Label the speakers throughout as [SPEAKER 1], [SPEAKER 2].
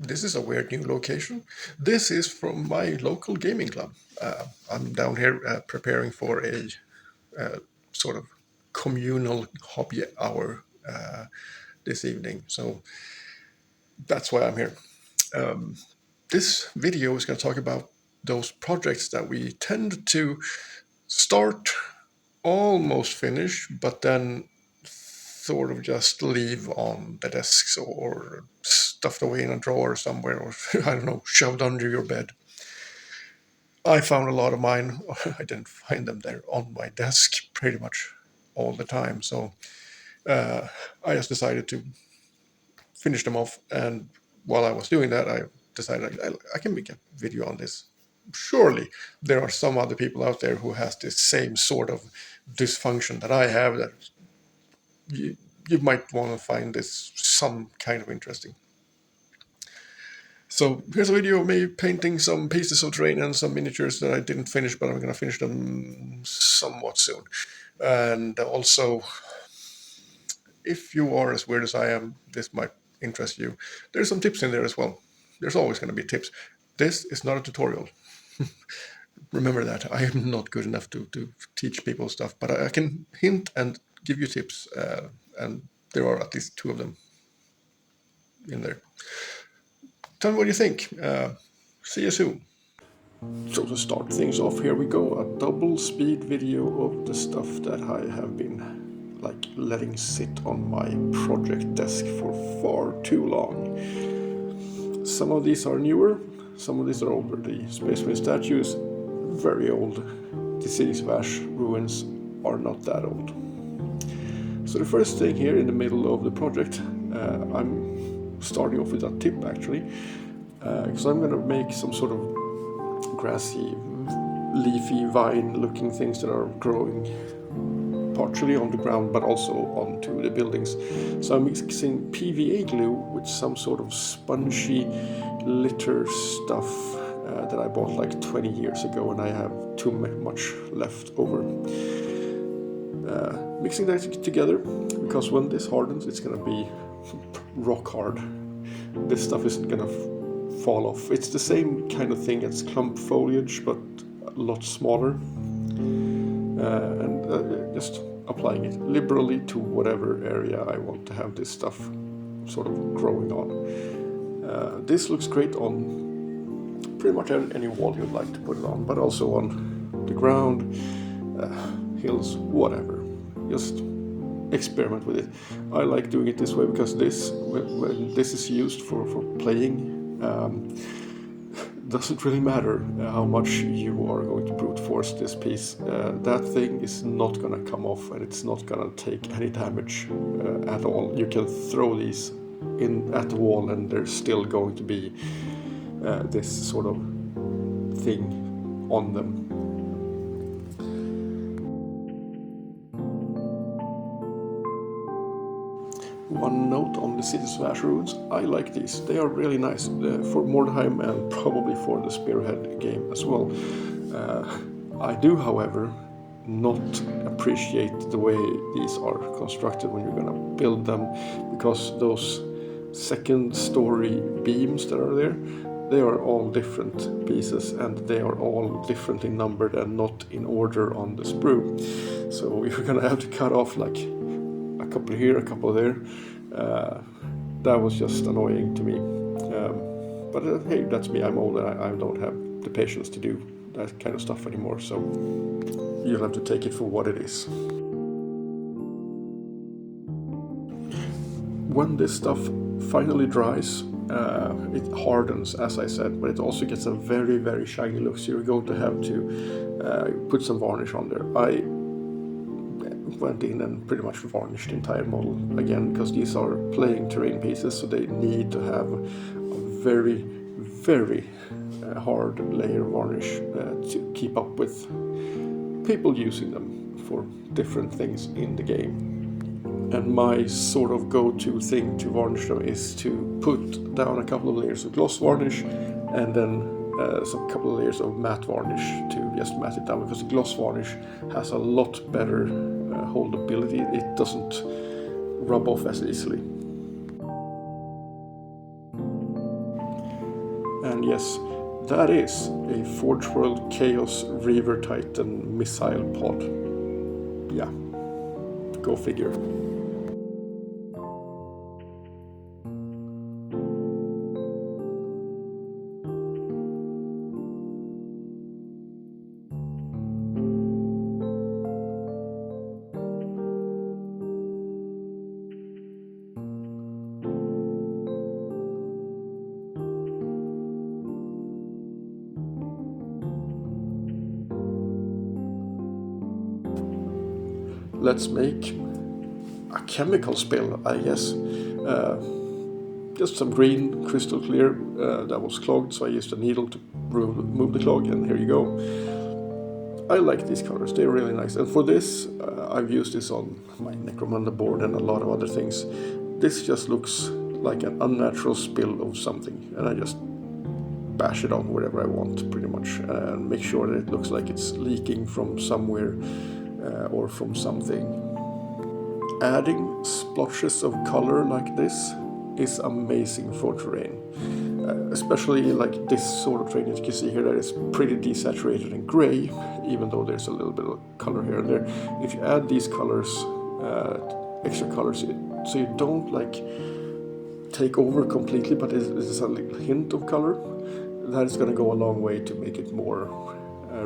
[SPEAKER 1] This is a weird new location. This is from my local gaming club. I'm down here preparing for a sort of communal hobby hour this evening. So that's why I'm here. This video is going to talk about those projects that we tend to start, almost finish, but then sort of just leave on the desks or stuffed away in a drawer somewhere, or I don't know, shoved under your bed. I found a lot of mine. I didn't find them there on my desk pretty much all the time. So I just decided to finish them off. And while I was doing that, I decided I can make a video on this. Surely there are some other people out there who has this same sort of dysfunction that I have, that you might want to find this some kind of interesting. So here's a video of me painting some pieces of terrain and some miniatures that I didn't finish, but I'm going to finish them somewhat soon. And also, if you are as weird as I am, this might interest you. There's some tips in there as well. There's always going to be tips. This is not a tutorial. Remember that. I am not good enough to teach people stuff, but I can hint and give you tips, and there are at least 2 of them in there. Tell me what you think. See you soon. So to start things off, here we go. A double speed video of the stuff that I have been letting sit on my project desk for far too long. Some of these are newer, some of these are older. The Space Marine statue is very old. The Cities of Ash ruins are not that old. So the first thing here in the middle of the project, I'm starting off with a tip actually, because I'm going to make some sort of grassy, leafy, vine-looking things that are growing partially on the ground but also onto the buildings. So I'm mixing PVA glue with some sort of spongy litter stuff that I bought like 20 years ago, and I have too much left over. Mixing that together, because when this hardens it's going to be rock hard. This stuff isn't going to fall off. It's the same kind of thing as clump foliage, but a lot smaller. And just applying it liberally to whatever area I want to have this stuff sort of growing on. This looks great on pretty much any wall you'd like to put it on, but also on the ground, hills, whatever. Just experiment with it. I like doing it this way because when this is used for playing, doesn't really matter how much you are going to brute force this piece. That thing is not going to come off, and it's not going to take any damage at all. You can throw these in at the wall and there's still going to be this sort of thing on them. One note on the Cities of Ash ruins, I like these. They are really nice for Mordheim and probably for the Spearhead game as well. I do, however, not appreciate the way these are constructed when you're going to build them, because those second story beams that are there, they are all different pieces and they are all differently numbered and not in order on the sprue. So if you're going to have to cut off like a couple here, a couple there, that was just annoying to me. But hey, that's me. I'm old and I don't have the patience to do that kind of stuff anymore, so you'll have to take it for what it is. When this stuff finally dries, it hardens, as I said, but it also gets a very, very shiny look, so you're going to have to put some varnish on there. I went in and pretty much varnished the entire model again, because these are playing terrain pieces, so they need to have a very, very hard layer of varnish to keep up with people using them for different things in the game. And my sort of go-to thing to varnish them is to put down a couple of layers of gloss varnish and then some couple of layers of matte varnish to just matte it down, because the gloss varnish has a lot better holdability. It doesn't rub off as easily. yes, that is a Forge World Chaos Reaver Titan missile pod. Yeah, go figure. Let's make a chemical spill, I guess. Just some green, crystal clear, that was clogged, so I used a needle to remove the clog, and here you go. I like these colors, they're really nice. And for this, I've used this on my Necromunda board and a lot of other things. This just looks like an unnatural spill of something, and I just bash it on wherever I want, pretty much, and make sure that it looks like it's leaking from somewhere or from something. Adding splotches of color like this is amazing for terrain, especially like this sort of terrain. As you can see here, that is pretty desaturated and gray, even though there's a little bit of color here and there. If you add these colors, extra colors, so you don't like take over completely, but there's a little hint of color, that is going to go a long way to make it more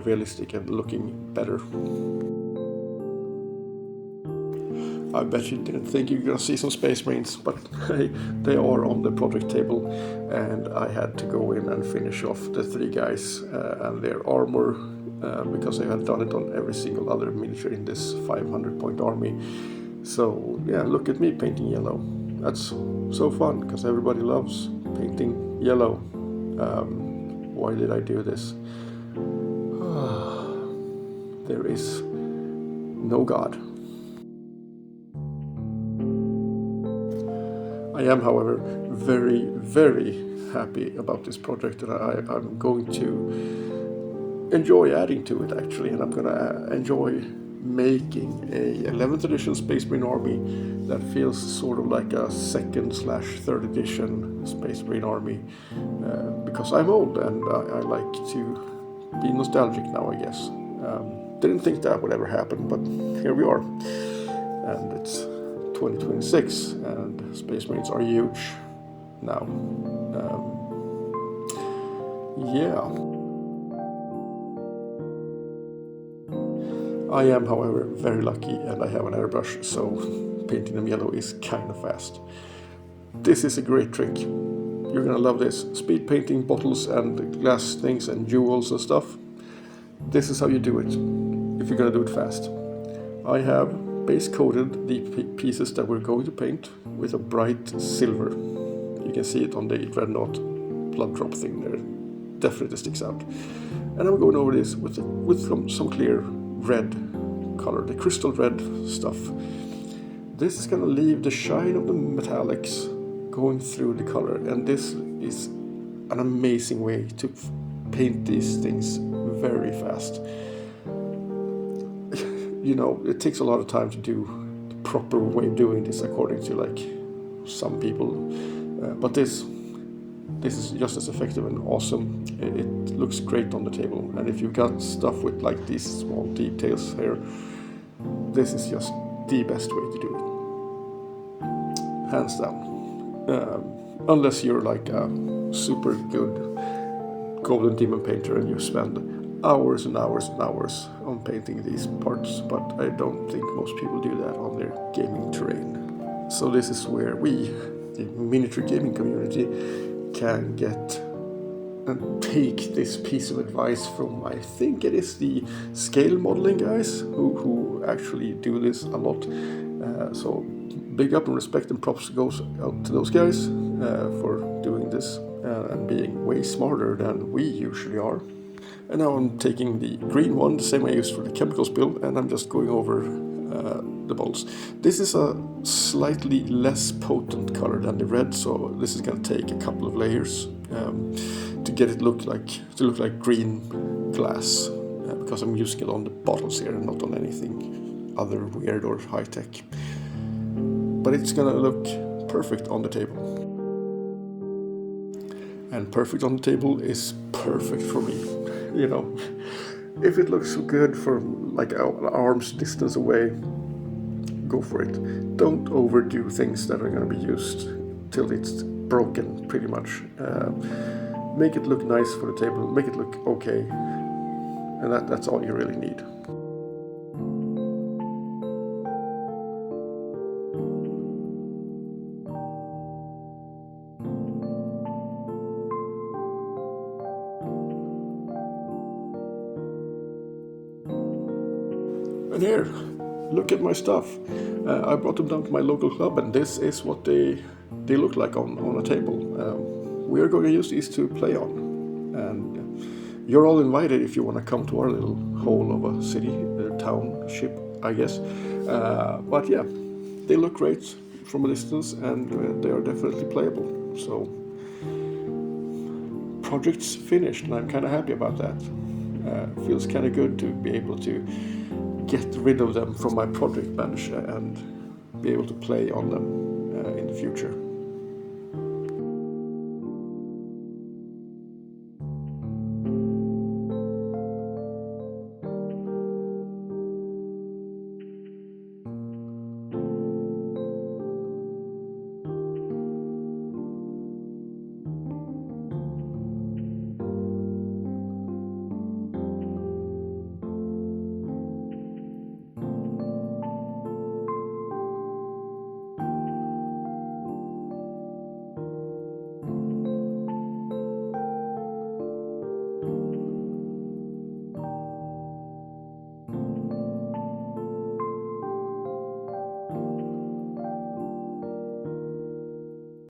[SPEAKER 1] realistic and looking better. I bet you didn't think you were going to see some Space Marines, but they are on the project table, and I had to go in and finish off the 3 guys and their armor, because I had done it on every single other miniature in this 500-point army. So yeah, look at me painting yellow. That's so fun, because everybody loves painting yellow. Why did I do this? There is no God. I am, however, very, very happy about this project, and I'm going to enjoy adding to it, actually, and I'm going to enjoy making a 11th edition Space Marine army that feels sort of like a 2nd/3rd edition Space Marine army, because I'm old and I like to be nostalgic now, I guess. Didn't think that would ever happen, but here we are, and it's 2026, and Space Marines are huge now. Yeah. I am, however, very lucky, and I have an airbrush, so painting them yellow is kind of fast. This is a great trick. You're gonna love this. Speed painting bottles and glass things and jewels and stuff. This is how you do it, if you're gonna do it fast. I have base coated the pieces that we're going to paint with a bright silver. You can see it on the Dreadnought blood drop thing there. Definitely sticks out. And I'm going over this with some clear red color, the crystal red stuff. This is going to leave the shine of the metallics going through the color, and this is an amazing way to paint these things very fast. You know, it takes a lot of time to do the proper way of doing this, according to like some people, but this is just as effective and awesome. It looks great on the table, and if you've got stuff with like these small details here, this is just the best way to do it, hands down. Unless you're like a super good Golden Demon painter and you spend hours and hours and hours on painting these parts, but I don't think most people do that on their gaming terrain. So this is where we, the miniature gaming community, can get and take this piece of advice from, I think it is the scale modeling guys who actually do this a lot. So big up and respect and props goes out to those guys for doing this and being way smarter than we usually are. And now I'm taking the green one, the same I used for the chemical spill, and I'm just going over the bottles. This is a slightly less potent color than the red, so this is going to take a couple of layers to get it look like green glass, because I'm using it on the bottles here and not on anything other weird or high tech. But it's going to look perfect on the table. and perfect on the table is perfect for me. You know, if it looks good from like an arm's distance away, go for it. Don't overdo things that are going to be used till it's broken, pretty much. Make it look nice for the table, make it look okay, and that's all you really need. And here, look at my stuff. I brought them down to my local club, and this is what they look like on a table. We are going to use these to play on, and you're all invited if you want to come to our little hole of a city, township, I guess. But yeah, they look great from a distance, and they are definitely playable. So project's finished, and I'm kind of happy about that. Feels kind of good to be able to get rid of them from my project bench and be able to play on them in the future.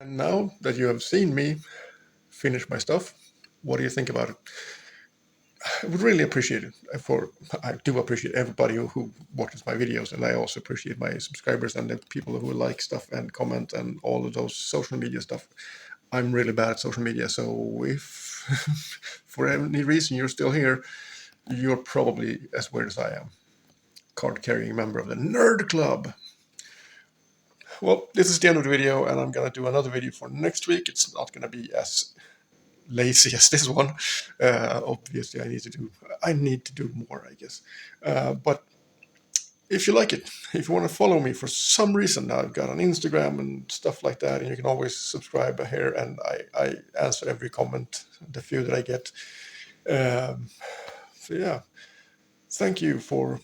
[SPEAKER 1] And now that you have seen me finish my stuff, what do you think about it? I would really appreciate it. I do appreciate everybody who watches my videos, and I also appreciate my subscribers and the people who like stuff and comment and all of those social media stuff. I'm really bad at social media, so if for any reason you're still here, you're probably as weird as I am. Card-carrying member of the Nerd Club. Well, this is the end of the video, and I'm gonna do another video for next week. It's not gonna be as lazy as this one. Obviously, I need to do more, I guess. But if you like it, if you want to follow me for some reason, I've got an Instagram and stuff like that, and you can always subscribe here, and I answer every comment, the few that I get. So yeah, thank you for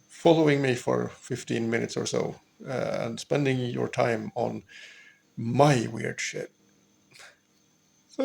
[SPEAKER 1] following me for 15 minutes or so, and spending your time on my weird shit. So